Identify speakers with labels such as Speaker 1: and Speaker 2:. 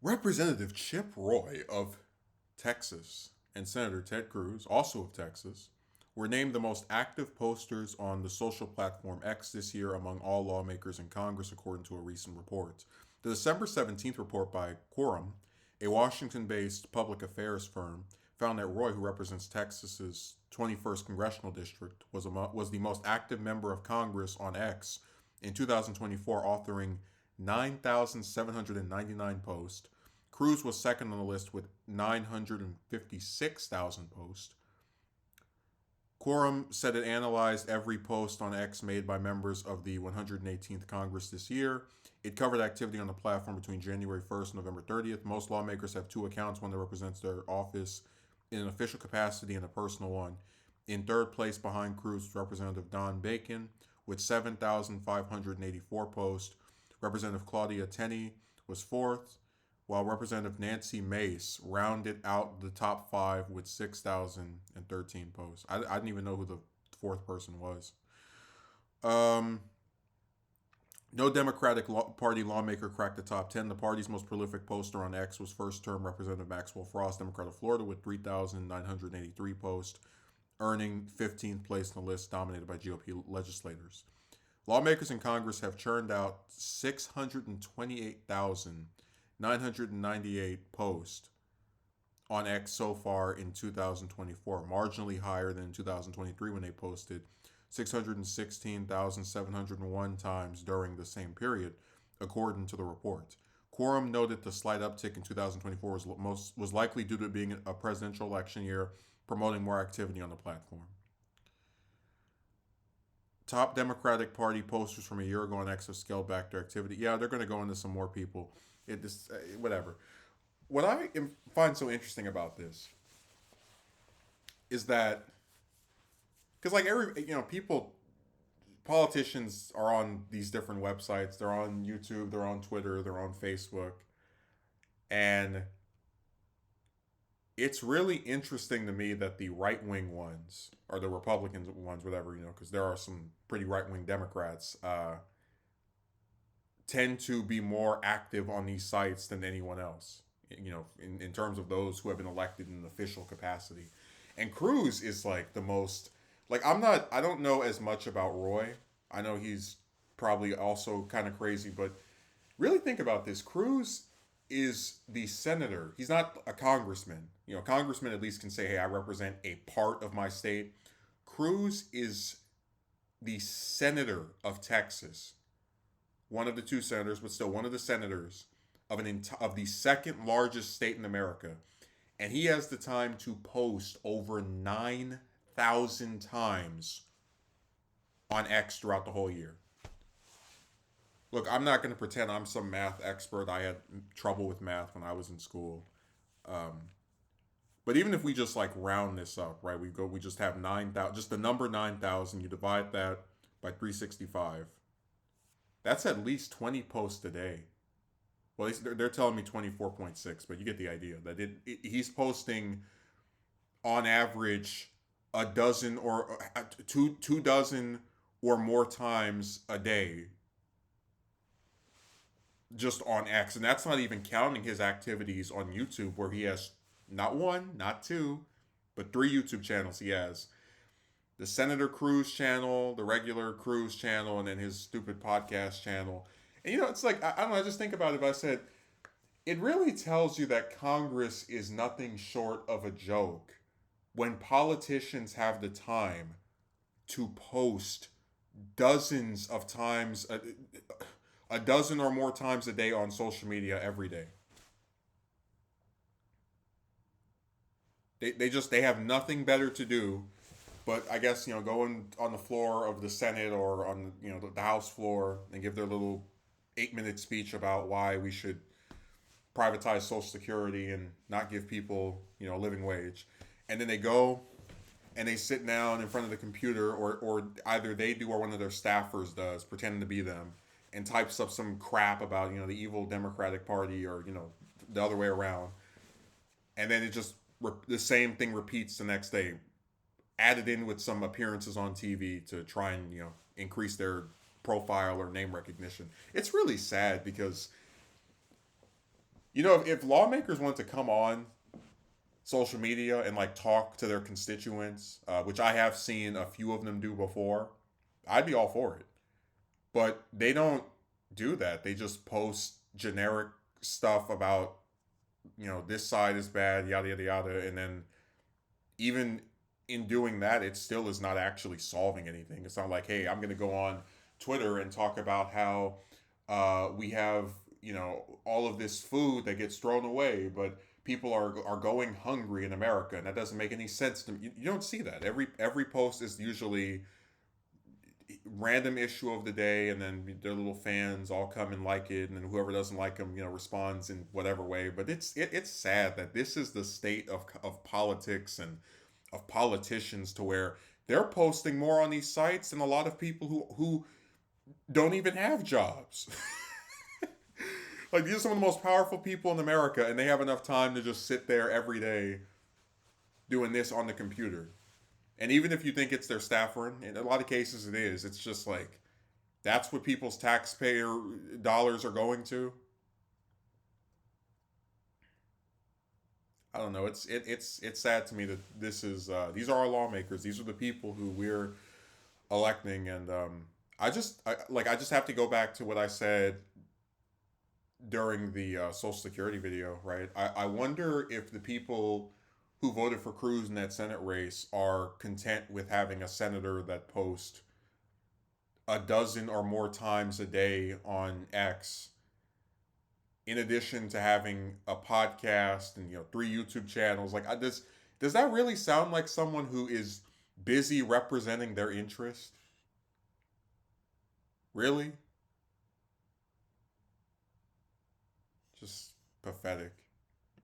Speaker 1: Representative Chip Roy of Texas and Senator Ted Cruz, also of Texas, were named the most active posters on the social platform X this year among all lawmakers in Congress, according to a recent report. The December 17th report by Quorum, a Washington based public affairs firm, found that Roy, who represents Texas's 21st congressional district, was the most active member of Congress on X in 2024, authoring 9,799 posts. Cruz was second on the list with 956,000 posts. Quorum said it analyzed every post on X made by members of the 118th Congress this year. It covered activity on the platform between January 1st and November 30th. Most lawmakers have two accounts, one that represents their office in an official capacity and a personal one. In third place behind Cruz, Representative Don Bacon with 7,584 posts. Representative Claudia Tenney was fourth, while Representative Nancy Mace rounded out the top five with 6,013 posts. I didn't even know who the fourth person was. Um, no Democratic Party lawmaker cracked the top 10. The party's most prolific poster on X was first term Representative Maxwell Frost, Democrat of Florida, with 3,983 posts, earning 15th place in the list dominated by GOP legislators. Lawmakers in Congress have churned out 628,998 posts on X so far in 2024, marginally higher than in 2023 when they posted 616,701 times during the same period, according to the report. Quorum noted the slight uptick in 2024 was likely due to it being a presidential election year, promoting more activity on the platform. Top Democratic Party posters from a year ago on X have scaled back their activity. Yeah, they're going to go into some more people. It just whatever. What I find so interesting about this is that because like every people, politicians are on these different websites. They're on YouTube. They're on Twitter. They're on Facebook, and it's really interesting to me that the right wing ones or the Republican ones, whatever because there are some pretty right wing Democrats, tend to be more active on these sites than anyone else. In terms of those who have been elected in an official capacity, and Cruz is like the most. Like I don't know as much about Roy. I know he's probably also kind of crazy, but really think about this. Cruz is the senator. He's not a congressman. A congressman at least can say, "Hey, I represent a part of my state." Cruz is the senator of Texas, one of the two senators, but still one of the senators of the second largest state in America, and he has the time to post over 9,000 times on X throughout the whole year. Look, I'm not going to pretend I'm some math expert. I had trouble with math when I was in school. Um, but even if we just like round this up, right? We just have 9,000, just the number 9,000. You divide that by 365. That's at least 20 posts a day. Well, they're telling me 24.6, but you get the idea that he's posting on average a dozen or two dozen or more times a day just on X, and that's not even counting his activities on YouTube, where he has not one, not two, but three YouTube channels. He has the Senator Cruz channel, the regular Cruz channel, and then his stupid podcast channel. And it's like I don't know. I just think about it. But I said it really tells you that Congress is nothing short of a joke when politicians have the time to post dozens of times, a dozen or more times a day on social media every day. They have nothing better to do, but I guess going on the floor of the Senate or on the House floor and give their little 8-minute speech about why we should privatize Social Security and not give people a living wage, and then they go and they sit down in front of the computer, or either they do or one of their staffers does, pretending to be them, and types up some crap about the evil Democratic Party, or the other way around, and then it just the same thing repeats the next day, added in with some appearances on TV to try and increase their profile or name recognition. It's really sad because You know, if lawmakers want to come on social media and like talk to their constituents, which I have seen a few of them do before, I'd be all for it. But they don't do that. They just post generic stuff about, this side is bad, yada yada yada, and then even in doing that, it still is not actually solving anything. It's not like, hey, I'm going to go on Twitter and talk about how we have, all of this food that gets thrown away, but people are going hungry in America, and that doesn't make any sense to me. You don't see that. Every post is usually random issue of the day, and then their little fans all come and like it, and then whoever doesn't like them, responds in whatever way. But it's sad that this is the state of politics and of politicians, to where they're posting more on these sites than a lot of people who don't even have jobs. Like, these are some of the most powerful people in America, and they have enough time to just sit there every day doing this on the computer. And even if you think it's their staffer, in a lot of cases it is, it's just like, that's what people's taxpayer dollars are going to. I don't know. It's sad to me that these are our lawmakers. These are the people who we're electing, and I just have to go back to what I said during the Social Security video, right? I wonder if the people who voted for Cruz in that Senate race are content with having a senator that posts a dozen or more times a day on X, in addition to having a podcast and, 3 YouTube channels. Like, does that really sound like someone who is busy representing their interest? Really? Just pathetic.